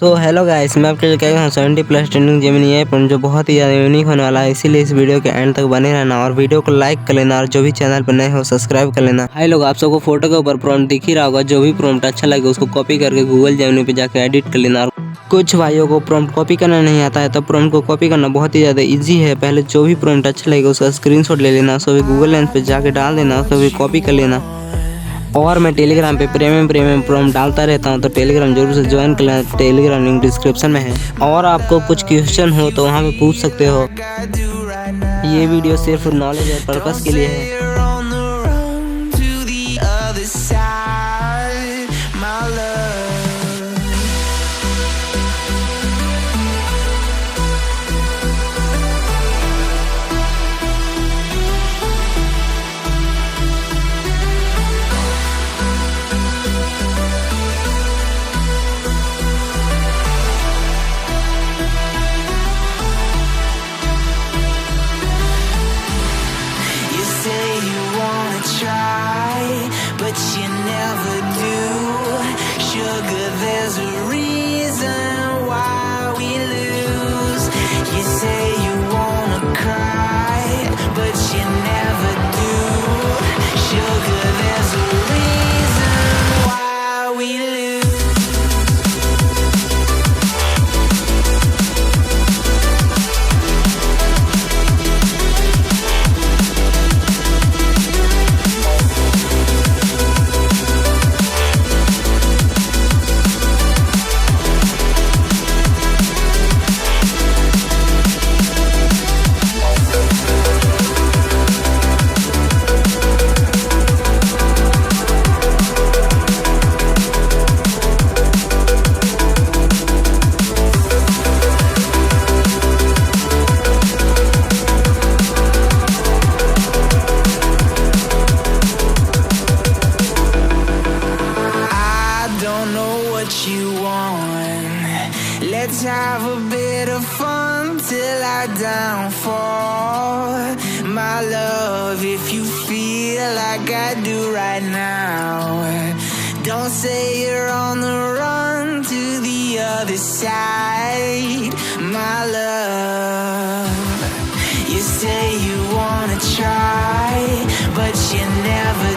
So hello guys, मैं आपके लिए क्या हूँ 70+ ट्रेंडिंग जेमिनी aiprompt जो बहुत ही ज़्यादा यूनिक होने वाला है। इसीलिए इस वीडियो के एंड तक बने रहना और वीडियो को लाइक कर लेना और जो भी चैनल पर नए हो सब्सक्राइब कर लेना। हाय लोग, आप सबको फोटो के ऊपर प्रॉम्प्ट दिख ही रहा होगा। जो भी प्रॉम्प्ट अच्छा लगे उसको कॉपी करके गूगल जेमिनी पे जाकर एडिट कर लेना। और कुछ भाइयों को प्रॉम्प्ट कॉपी करना नहीं आता है, तो प्रॉम्प्ट को कॉपी करना बहुत ही ज़्यादा ईजी है। पहले जो भी प्रॉम्प्ट अच्छा लगेगा उसका स्क्रीनशॉट ले लेना, उसको भी गूगल लेंस पे जाके डाल देना, उसको भी कॉपी कर लेना। और मैं टेलीग्राम पे प्रीमियम प्रॉम्प्ट डालता रहता हूँ, तो टेलीग्राम जरूर से ज्वाइन कर लेना। टेलीग्राम लिंक डिस्क्रिप्शन में है। और आपको कुछ क्वेश्चन हो तो वहाँ पे पूछ सकते हो। ये वीडियो सिर्फ नॉलेज और पर्पस के लिए है। But you never do. Sugar, there's a reason why we lose. You say you wanna cry, but you never do. Sugar, there's a reason why we lose. You want. Let's have a bit of fun till I downfall. My love, if you feel like I do right now, don't say you're on the run to the other side. My love, you say you wanna try, but you never